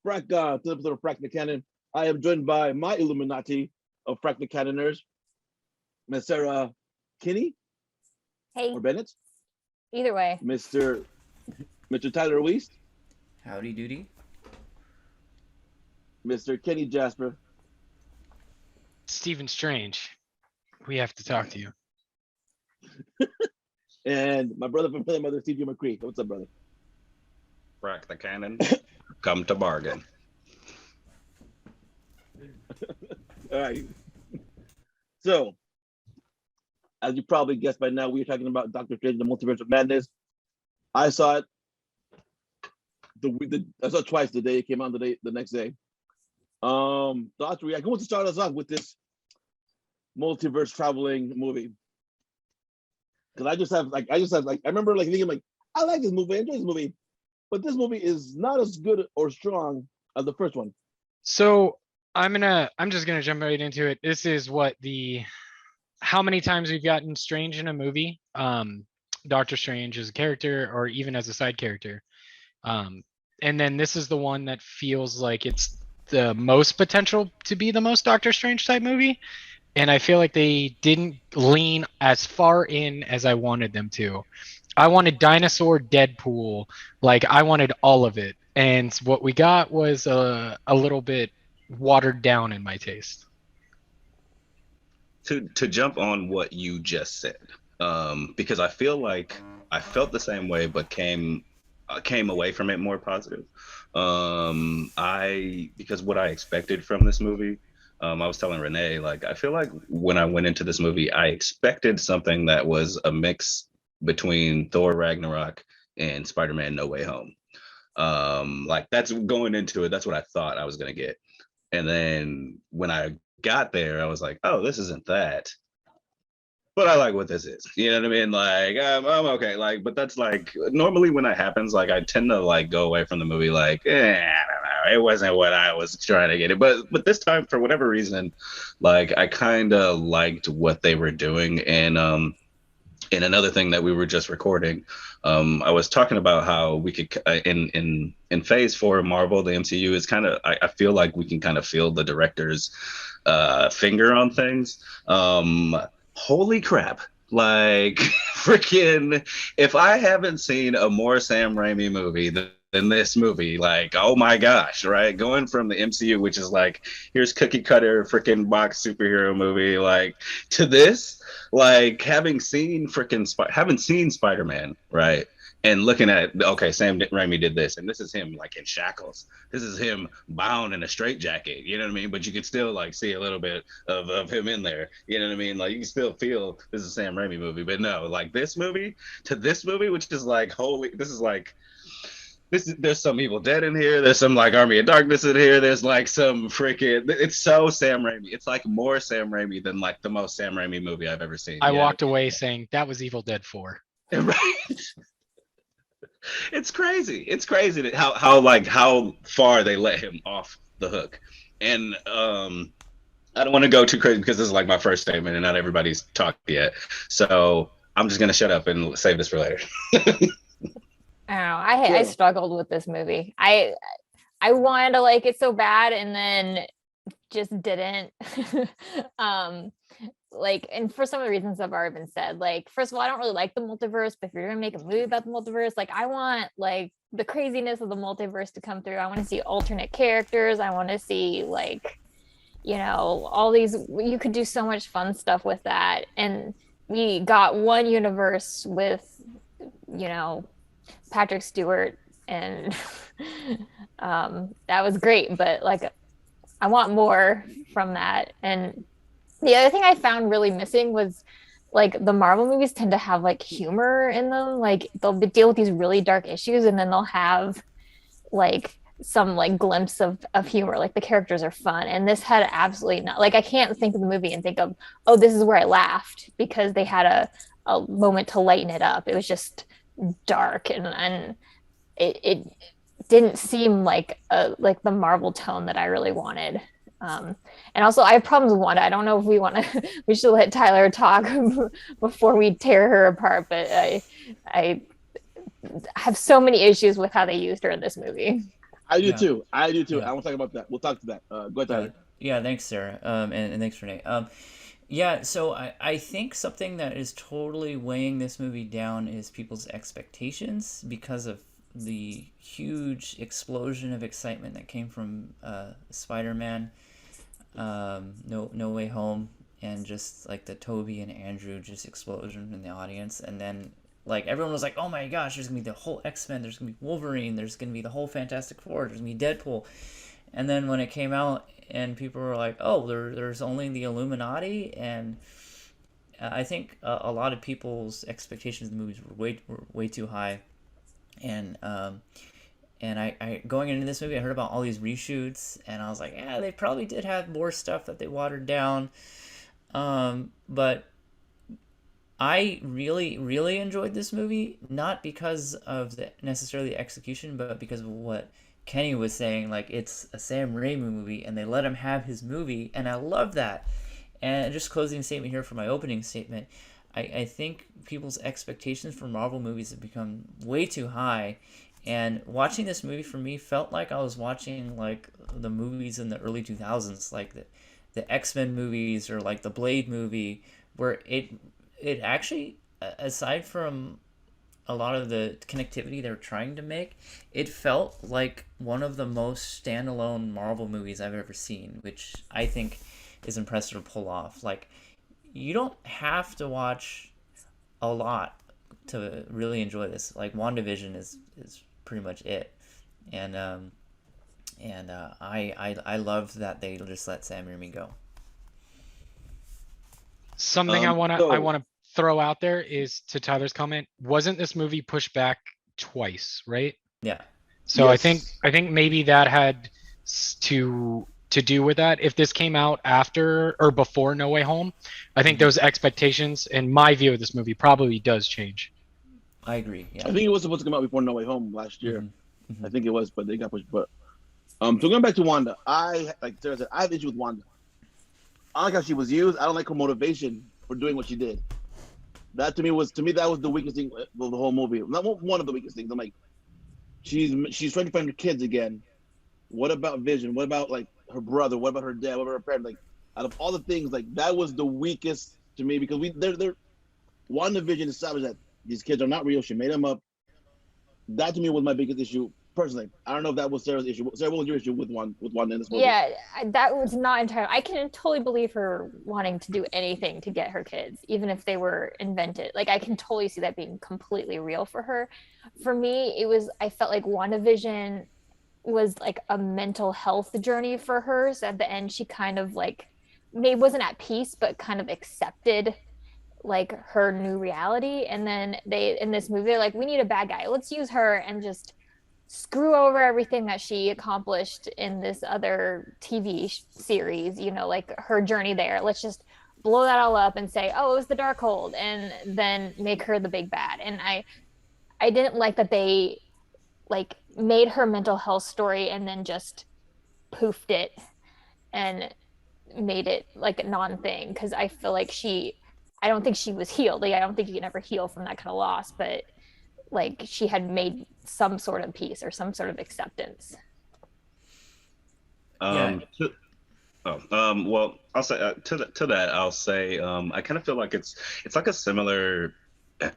To the episode of Frack The Canon. I am joined by my Illuminati of Frack The Canoners, Miss Sarah Kinney Hey, or Bennett, either way. Mr. Tyler Weist, Howdy doody. Mr. Kenny Jasper, Stephen Strange, we have to talk to you. and my brother from Philly, Mother, CJ McCree. What's up, brother? Frack the Canon, come to bargain. All right. So, as you probably guessed by now, we are talking about Doctor Strange: The Multiverse of Madness. I saw it. I saw it twice the day it came out. The next day. Thoughts, reaction. Who wants to start us off with this multiverse traveling movie? Because I remember thinking I like this movie, I enjoy this movie, but this movie is not as good or strong as the first one. So I'm just gonna jump right into it. This is how many times we've gotten Strange in a movie, Doctor Strange as a character or even as a side character. And then this is the one that feels like it's the most potential to be the most Doctor Strange type movie. And I feel like they didn't lean as far in as I wanted them to. I wanted dinosaur Deadpool, I wanted all of it. And what we got was a little bit watered down in my taste. To jump on what you just said, because I feel like I felt the same way, but came away from it more positive. Because what I expected from this movie, I was telling Rene, I feel like when I went into this movie, I expected something that was a mix between Thor Ragnarok and Spider-Man No Way Home. That's going into it. That's what I thought I was going to get. And then when I got there, I was like, oh, this isn't that. But I like what this is. You know what I mean? I'm okay. But that's normally when that happens, I tend to go away from the movie I don't know. It wasn't what I was trying to get it. But this time, for whatever reason, I kind of liked what they were doing. And another thing that we were just recording, I was talking about how we could in Phase 4 of Marvel, the MCU is kind of. I feel like we can kind of feel the director's finger on things. Holy crap. Freaking, if I haven't seen a more Sam Raimi movie than this movie, oh my gosh, right? Going from the MCU, which is here's cookie cutter freaking box superhero movie, to this, having seen Spider-Man, right? And looking at, okay, Sam Raimi did this, and this is him in shackles. This is him bound in a straitjacket, you know what I mean? But you can still see a little bit of him in there, you know what I mean? You can still feel this is a Sam Raimi movie, but no, this movie to this movie, which is holy, there's some Evil Dead in here. There's some Army of Darkness in here. There's some freaking, it's so Sam Raimi. It's more Sam Raimi than the most Sam Raimi movie I've ever seen. I walked away saying that was Evil Dead 4. Right. It's crazy. It's crazy that how far they let him off the hook. And I don't want to go too crazy because this is my first statement and not everybody's talked yet. So I'm just gonna shut up and save this for later. I struggled with this movie. I wanted to like it so bad and then just didn't. And for some of the reasons I've already been said, first of all, I don't really like the multiverse, but if you're gonna make a movie about the multiverse, I want the craziness of the multiverse to come through. I want to see alternate characters. I want to see all these, you could do so much fun stuff with that. And we got one universe with, Patrick Stewart, and that was great, but I want more from that. And the other thing I found really missing was the Marvel movies tend to have humor in them. They'll deal with these really dark issues and then they'll have some glimpse of humor. The characters are fun, and this had absolutely not. I can't think of the movie and think of, oh, this is where I laughed, because they had a moment to lighten it up. It was just dark, and it didn't seem like the Marvel tone that I really wanted. And also I have problems with Wanda. I don't know if we should let Tyler talk before we tear her apart, but I have so many issues with how they used her in this movie. I do Yeah. too. I do too. Yeah. I want to talk about that. We'll talk to that. Go ahead, Yeah, Tyler. yeah, thanks, Sarah. And thanks, Renee. Yeah, so I think something that is totally weighing this movie down is people's expectations because of the huge explosion of excitement that came from Spider-Man, No Way Home, and just like the Toby and Andrew just explosion in the audience, and then like everyone was like, oh my gosh, there's gonna be the whole X-Men, there's gonna be Wolverine, there's gonna be the whole Fantastic Four, there's gonna be Deadpool. And then when it came out and people were like, oh, there's only the Illuminati, and I think a lot of people's expectations of the movies were way too high. And I going into this movie, I heard about all these reshoots, and I was like, yeah, they probably did have more stuff that they watered down. But I really, really enjoyed this movie, not because of necessarily the execution, but because of what Kenny was saying. Like, it's a Sam Raimi movie, and they let him have his movie, and I love that. And just closing statement here for my opening statement, I think people's expectations for Marvel movies have become way too high, and watching this movie for me felt like I was watching like the movies in the early 2000s, like the X-Men movies or like the Blade movie, where it actually, aside from a lot of the connectivity they're trying to make, it felt like one of the most standalone Marvel movies I've ever seen, which I think is impressive to pull off. Like, you don't have to watch a lot to really enjoy this. Like, WandaVision is pretty much it. And I love that they just let Sam Raimi go. Something I so- wanna throw out there is, to Tyler's comment, wasn't this movie pushed back twice, right? Yeah. So Yes. I think maybe that had to do with that. If this came out after or before No Way Home, I think those expectations and my view of this movie probably does change. I agree. Yeah. I think it was supposed to come out before No Way Home last year. Mhm. I think it was, but they got pushed. But so going back to Wanda, like Sarah said, I have issue with Wanda. I don't like how she was used. I don't like her motivation for doing what she did. That to me that was the weakest thing of the whole movie. Not one of the weakest things. I'm like, she's trying to find her kids again. What about Vision? What about like her brother? What about her dad? What about her parents? Like, out of all the things, like that was the weakest to me, because they're WandaVision established that these kids are not real. She made them up. That to me was my biggest issue personally. I don't know if that was Sarah's issue. Sarah, what was your issue with Wanda in this movie? Yeah, that was not entirely. I can totally believe her wanting to do anything to get her kids, even if they were invented. Like, I can totally see that being completely real for her. For me, I felt like WandaVision was like a mental health journey for her. So at the end, she kind of like maybe wasn't at peace, but kind of accepted like her new reality. And then in this movie, they're like, we need a bad guy. Let's use her and just screw over everything that she accomplished in this other TV series, like her journey there. Let's just blow that all up and say, oh, it was the Darkhold, and then make her the big bad. And I didn't like that they like made her mental health story and then just poofed it and made it like a non-thing, because I feel like I don't think she was healed. Like, I don't think you can ever heal from that kind of loss, but like she had made some sort of peace or some sort of acceptance. Yeah. Well, I'll say to that, I'll say I kind of feel like it's like a similar.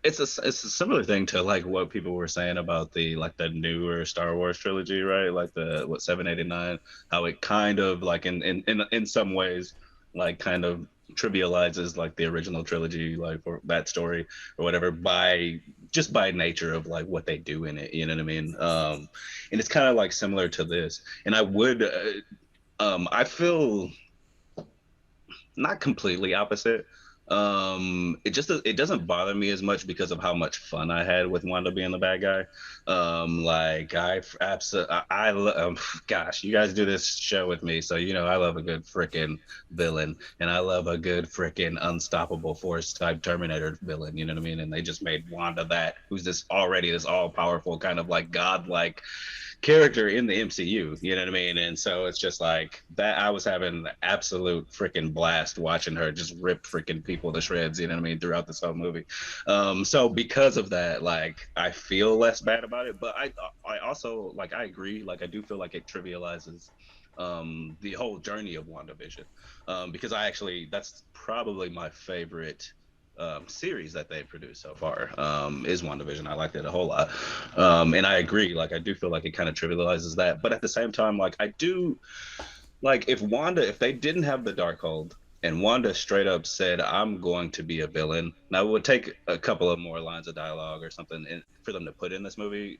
It's a similar thing to like what people were saying about the newer Star Wars trilogy, right? Like the 7, 8, and 9, how it kind of like in some ways like kind of trivializes like the original trilogy, like for that story or whatever, by nature of like what they do in it, you know what I mean? And it's kind of like similar to this. And I feel not completely opposite. It doesn't bother me as much because of how much fun I had with Wanda being the bad guy. Gosh, you guys do this show with me, so I love a good freaking villain, and I love a good freaking unstoppable force type Terminator villain. You know what I mean? And they just made Wanda who's this all powerful kind of like godlike character in the MCU. You know what I mean? And so it's just like that. I was having an absolute freaking blast watching her just rip freaking people to shreds. You know what I mean? Throughout this whole movie. So because of that, like I feel less bad about it. But I also like I agree. Like I do feel like it trivializes the whole journey of WandaVision, because that's probably my favorite series that they've produced so far, is WandaVision. I liked it a whole lot. And I agree, like I do feel like it kind of trivializes that. But at the same time, like I do like if they didn't have the Darkhold and Wanda straight up said, I'm going to be a villain. Now it would take a couple of more lines of dialogue or something for them to put in this movie.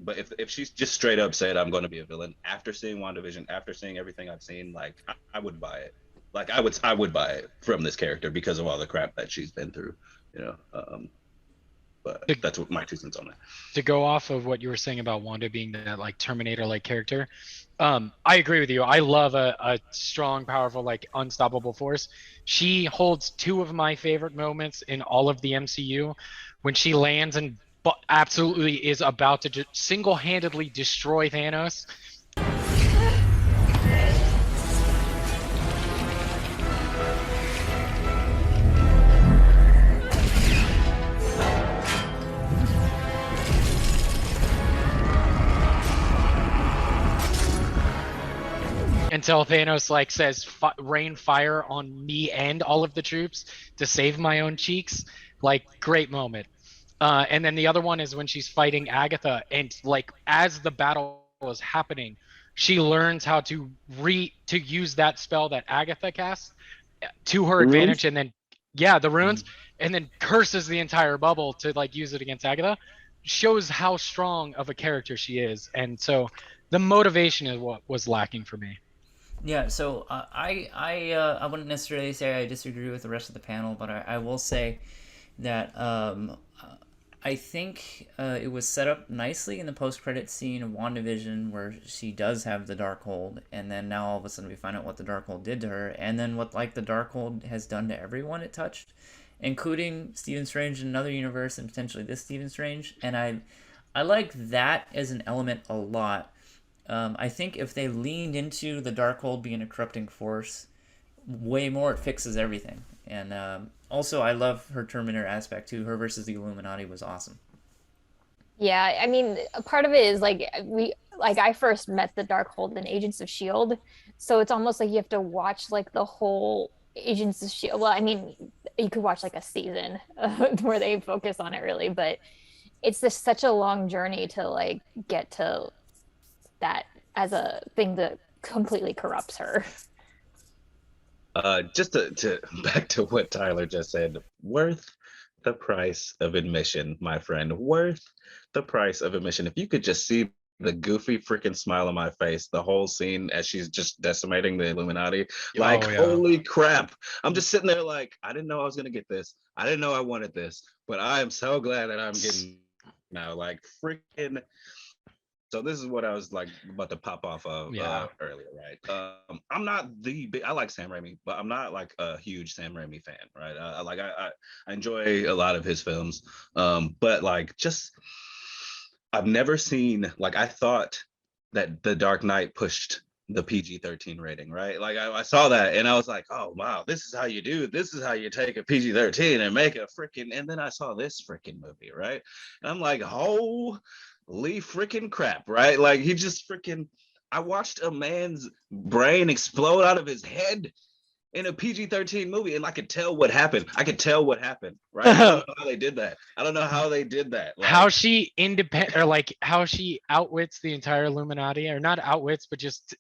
But if she's just straight up said, I'm going to be a villain after seeing WandaVision, after seeing everything I've seen, like I would buy it. Like I would buy it from this character because of all the crap that she's been through, you know. But that's what my 2 cents on that. To go off of what you were saying about Wanda being that like Terminator-like character, I agree with you. I love a strong, powerful, like unstoppable force. She holds 2 of my favorite moments in all of the MCU, when she lands and absolutely is about to single-handedly destroy Thanos. Until Thanos like says rain fire on me and all of the troops to save my own cheeks. Like great moment. And then the other one is when she's fighting Agatha, and like as the battle is happening, she learns how to use that spell that Agatha casts to her advantage, and then the runes, and then curses the entire bubble to like use it against Agatha. Shows how strong of a character she is. And so the motivation is what was lacking for me. Yeah, so I wouldn't necessarily say I disagree with the rest of the panel, but I will say that I think it was set up nicely in the post-credit scene of WandaVision, where she does have the Darkhold, and then now all of a sudden we find out what the Darkhold did to her, and then what like the Darkhold has done to everyone it touched, including Stephen Strange in another universe and potentially this Stephen Strange, and I like that as an element a lot. I think if they leaned into the Darkhold being a corrupting force way more, it fixes everything. And also, I love her Terminator aspect too. Her versus the Illuminati was awesome. Yeah, I mean, a part of it is like I first met the Darkhold in Agents of Shield, so it's almost like you have to watch like the whole Agents of Shield. Well, I mean, you could watch like a season where they focus on it really, but it's just such a long journey to like get to that as a thing that completely corrupts her. Just to back to what Tyler just said, worth the price of admission, my friend. Worth the price of admission. If you could just see the goofy freaking smile on my face the whole scene as she's just decimating the Illuminati, like holy crap. I'm just sitting there like, I didn't know I was gonna get this. I didn't know I wanted this, but I am so glad that I'm getting now, like freaking. So this is what I was like about to pop off of earlier, right? I'm not I like Sam Rami, but I'm not like a huge Sam Rami fan, right? I enjoy a lot of his films, but like just I've never seen, like I thought that The Dark Knight pushed the PG-13 rating, right? Like I saw that and I was like, oh wow, this is how you do. This is how you take a PG-13 and make a freaking. And then I saw this freaking movie, right? And I'm like, holy freaking crap, right? Like he just freaking. I watched a man's brain explode out of his head in a PG-13 movie, and I could tell what happened. Right? I don't know how they did that. Like, how she how she outwits the entire Illuminati, or not outwits, but just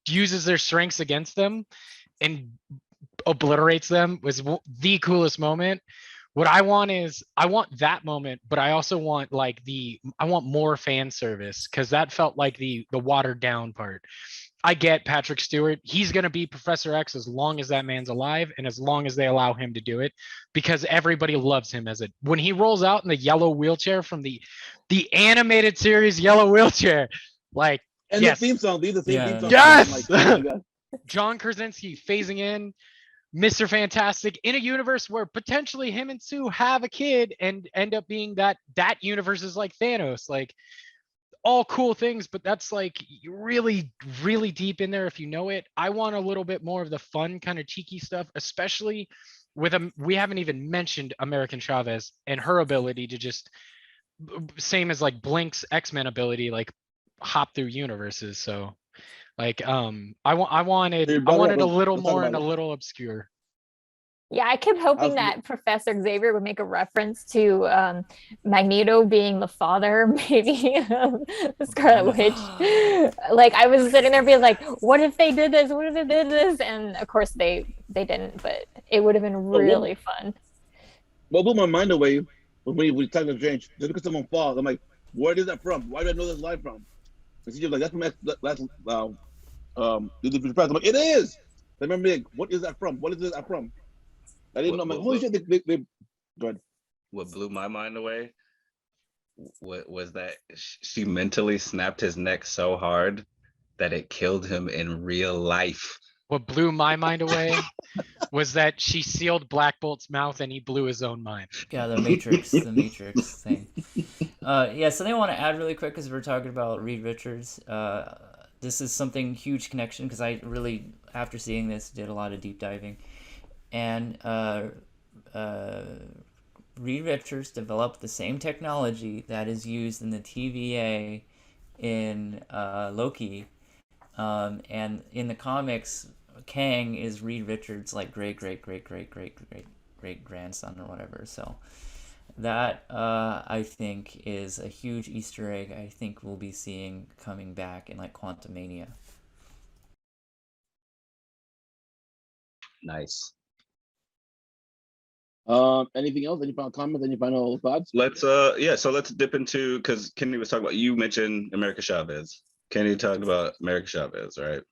uses their strengths against them and obliterates them, was the coolest moment. What I want that moment, but I also want I want more fan service, because that felt like the watered down part. I get Patrick Stewart. He's going to be Professor X as long as that man's alive and as long as they allow him to do it, because everybody loves him when he rolls out in the yellow wheelchair from the animated series Yellow Wheelchair. Like, and yes. The theme song, these are the theme songs. Yes. Like, oh John Krasinski phasing in Mr. Fantastic in a universe where potentially him and Sue have a kid and end up being that universe is like Thanos. Like, all cool things, but that's like really, really deep in there if you know it. I want a little bit more of the fun, kind of cheeky stuff, especially with we haven't even mentioned American Chavez and her ability to just same as like Blink's X-Men ability, like hop through universes. So like I wanted Hey, I brother, wanted a little let's talk more about and a it. little obscure. Yeah, I kept hoping How's- that Professor Xavier would make a reference to Magneto being the father, maybe the Scarlet Witch. Like I was sitting there being like, "What if they did this? What if they did this?" And of course they didn't, but it would have been really fun. What blew my mind away was when we talked to Strange. Just because someone falls, I'm like, where is that from? Why do I know this line from? And she's like, that's from last the press. I'm like, it is. I remember being, what is that from? What is that from? I didn't know. I'm like, holy shit, they go ahead. What blew my mind away was that she mentally snapped his neck so hard that it killed him in real life. What blew my mind away was that she sealed Black Bolt's mouth and he blew his own mind. Yeah, the Matrix thing. Yeah, something I want to add really quick because we're talking about Reed Richards. This is something huge connection because I really, after seeing this, did a lot of deep diving. And Reed Richards developed the same technology that is used in the TVA in Loki. And in the comics, Kang is Reed Richards' like great grandson or whatever. So that I think is a huge Easter egg. I think we'll be seeing coming back in like Quantumania. Nice. Anything else? Any final comments? Any final thoughts? So let's dip into, because Kenny was talking about, you mentioned America Chavez. Kenny talked about America Chavez, right?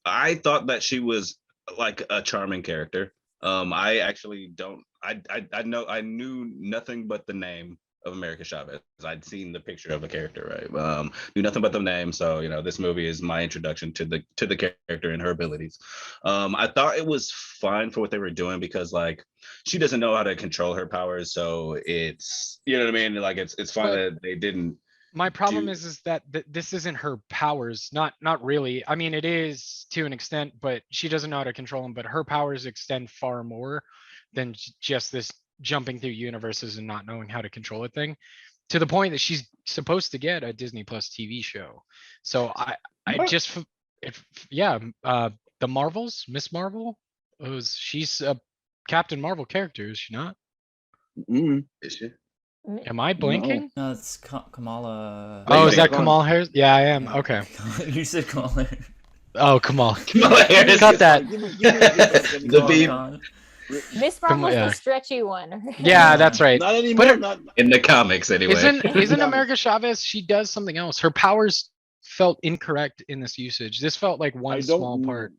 I thought that she was like a charming character. I actually don't. I knew nothing but the name of America Chavez. I'd seen the picture of the character, right? Knew nothing but the name. So this movie is my introduction to the character and her abilities. I thought it was fine for what they were doing because like she doesn't know how to control her powers, so it's what I mean. Like it's fine that they didn't. My problem is that this isn't her powers. Not really. I mean, it is to an extent, but she doesn't know how to control them. But her powers extend far more than just this jumping through universes and not knowing how to control a thing. To the point that she's supposed to get a Disney Plus TV show. So the Marvels, Miss Marvel, she's a Captain Marvel character, is she not? Mm-hmm. Is she? Am I blinking? No, it's Kamala. Oh, is that Khan. Kamal Harris? Yeah, I am. Okay. You said Kamala. Oh, Kamal. Harris. Cut that. The beep. Miss Come Marvel's on, yeah. the stretchy one. Yeah, that's right. Not anymore. But Not In the comics, anyway. Isn't America Chavez? She does something else. Her powers felt incorrect in this usage. This felt like one small part.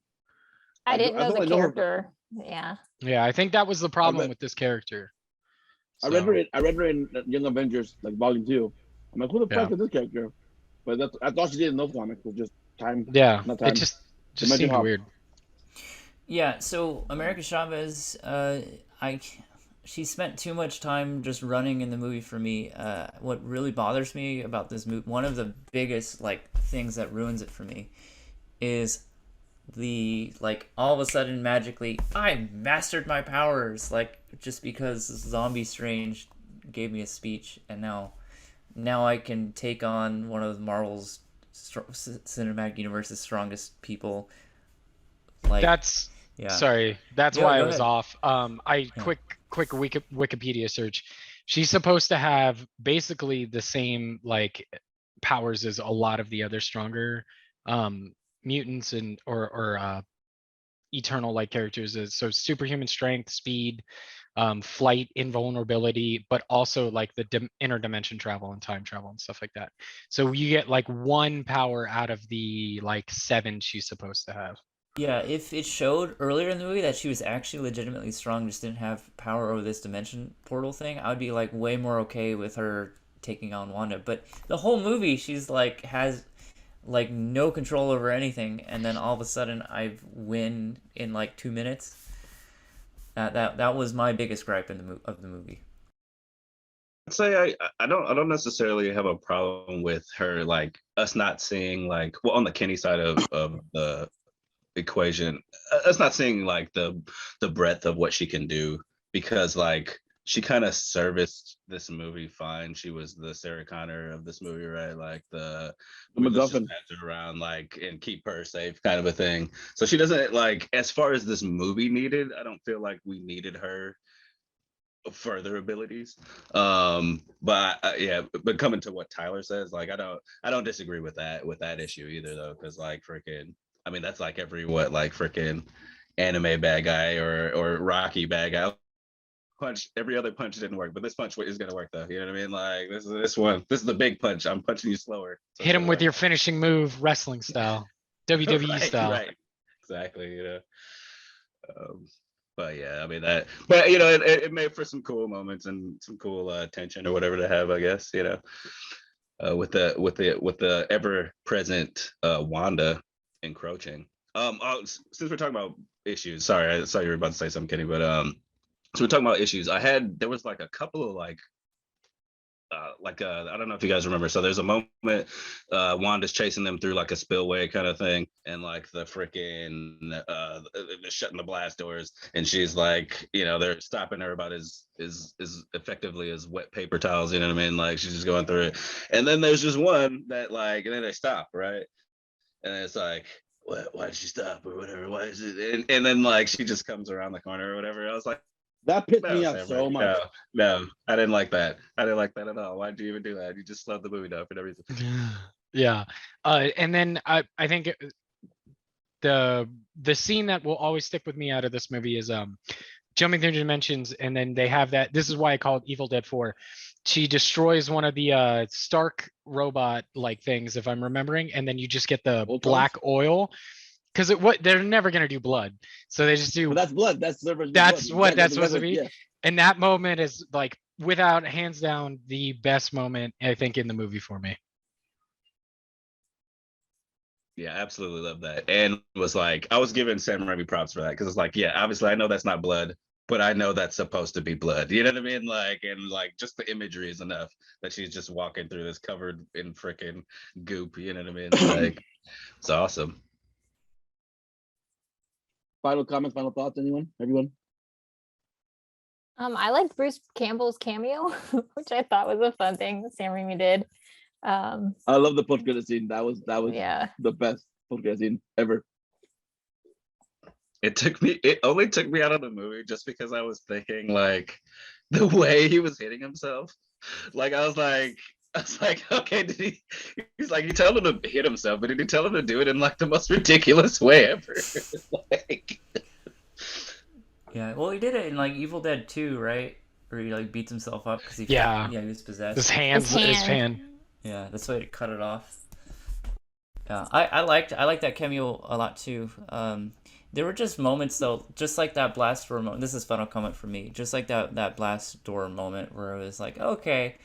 I didn't know the I know her. character. Yeah. Yeah, I think that was the problem read- with this character. I read her in Young Avengers, like Volume 2. I'm like, who the fuck is this character? But I thought she did in those comics. It was just time. Yeah, not time. it just seemed weird. Yeah, so America Chavez, she spent too much time just running in the movie for me. What really bothers me about this movie, one of the biggest like things that ruins it for me, is the like all of a sudden magically I mastered my powers, like just because Zombie Strange gave me a speech and now I can take on one of Marvel's cinematic universe's strongest people. Like sorry, that's why I was ahead. off. Quick Wikipedia search. She's supposed to have basically the same like powers as a lot of the other stronger mutants and or eternal like characters. So superhuman strength, speed, flight, invulnerability, but also like the interdimension travel and time travel and stuff like that. So you get like one power out of the like 7 she's supposed to have. Yeah, if it showed earlier in the movie that she was actually legitimately strong, just didn't have power over this dimension portal thing, I would be like way more okay with her taking on Wanda. But the whole movie, she's like has like no control over anything, and then all of a sudden I win in like 2 minutes. That was my biggest gripe of the movie. say I don't necessarily have a problem with her, like us not seeing, like, well, on the Kenny side of the equation, us not seeing like the breadth of what she can do, because like she kind of serviced this movie fine. She was the Sarah Connor of this movie, right? Like the let's just MacGuffin. pass her around like and keep her safe kind of a thing. So she doesn't, like, as far as this movie needed, I don't feel like we needed her further abilities. But yeah, but coming to what Tyler says, like I don't disagree with that issue either, though, because like freaking, I mean, that's like every what, like freaking anime bad guy or Rocky bad guy. Punch, every other punch didn't work, but this punch is gonna work though. You know what I mean? Like this is the big punch. I'm punching you slower. So Hit him with your finishing move, wrestling style, WWE right, style. right, exactly. You know. But yeah, I mean that. But you know, it made for some cool moments and some cool tension or whatever to have, I guess. You know, with the ever present Wanda encroaching. Since we're talking about issues, sorry, I saw you were about to say something, Kenny, but so we're talking about issues. There was like a couple of like I don't know if you guys remember. So there's a moment Wanda's chasing them through like a spillway kind of thing, and like the freaking they're shutting the blast doors, and she's like, you know, they're stopping her about as effectively as wet paper towels. You know what I mean? Like she's just going through it, and then there's just one that like, and then they stop, right? And it's like, why did she stop or whatever? Why is it? And then like she just comes around the corner or whatever. I was like, That pissed no, me off Sam so Rami, much. no, I didn't like that. I didn't like that at all. Why did you even do that? You just slowed the movie down for no reason. Yeah. And then I think the scene that will always stick with me out of this movie is jumping through dimensions, and then they have that. This is why I call it Evil Dead 4. She destroys one of the Stark robot like things, if I'm remembering, and then you just get the Ultrons? black oil. Because they're never gonna do blood, so they just do. But that's blood. That's their version of That's blood. what Exactly. that's supposed to be. Yeah. And that moment is like, without hands down, the best moment I think in the movie for me. Yeah, absolutely love that. And was like, I was giving Sam Raimi props for that, because it's like, yeah, obviously I know that's not blood, but I know that's supposed to be blood. You know what I mean? Like, and like just the imagery is enough that she's just walking through this covered in freaking goop. You know what I mean? Like, it's awesome. Final comments, final thoughts, anyone? Everyone? I liked Bruce Campbell's cameo, which I thought was a fun thing that Sam Raimi did. I love the post credit scene. That was Yeah. the best post credit scene ever. It only took me out of the movie just because I was thinking like the way he was hitting himself. Like I was like, okay, he's like, you tell him to hit himself, but did he tell him to do it in like the most ridiculous way ever? Like, Yeah, well, he did it in like Evil Dead 2, right? Where he like beats himself up because he was possessed. His hand. Yeah, that's why he cut it off. Yeah, I liked that cameo a lot too. There were just moments though, just like that blast door moment. This is final comment for me. Just like that blast door moment where it was like, okay,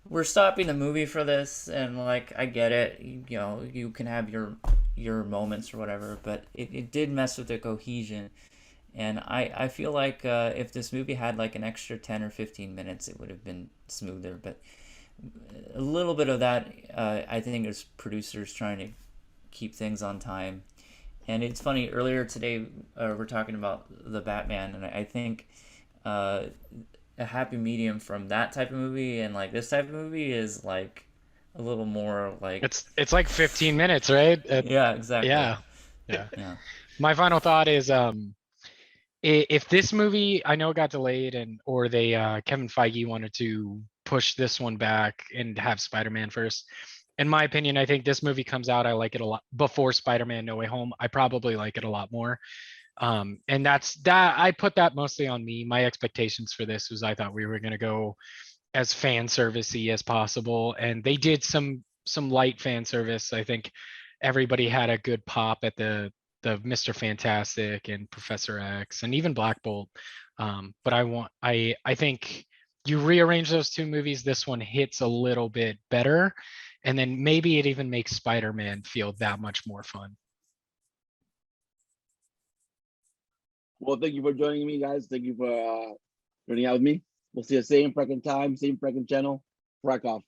we're stopping the movie for this, and like I get it, you know, you can have your moments or whatever, but it did mess with the cohesion. And I feel like if this movie had like an extra 10 or 15 minutes, it would have been smoother. But a little bit of that, I think, is producers trying to keep things on time. And it's funny, earlier today, we're talking about the Batman, and I think a happy medium from that type of movie and like this type of movie is like a little more like... It's like 15 minutes, right? Yeah, exactly. Yeah. My final thought is... if this movie, I know it got delayed, or they Kevin Feige wanted to push this one back and have Spider-Man first. In my opinion, I think this movie comes out, I like it a lot before Spider-Man No Way Home. I probably like it a lot more. And that's that. I put that mostly on me. My expectations for this was I thought we were going to go as fan servicey as possible, and they did some light fan service. I think everybody had a good pop at the Mr. Fantastic and Professor X and even Black Bolt. But I think you rearrange those two movies, this one hits a little bit better. And then maybe it even makes Spider-Man feel that much more fun. Well, thank you for joining me, guys. Thank you for running out with me. We'll see the same freaking time, same freaking channel. Frack off.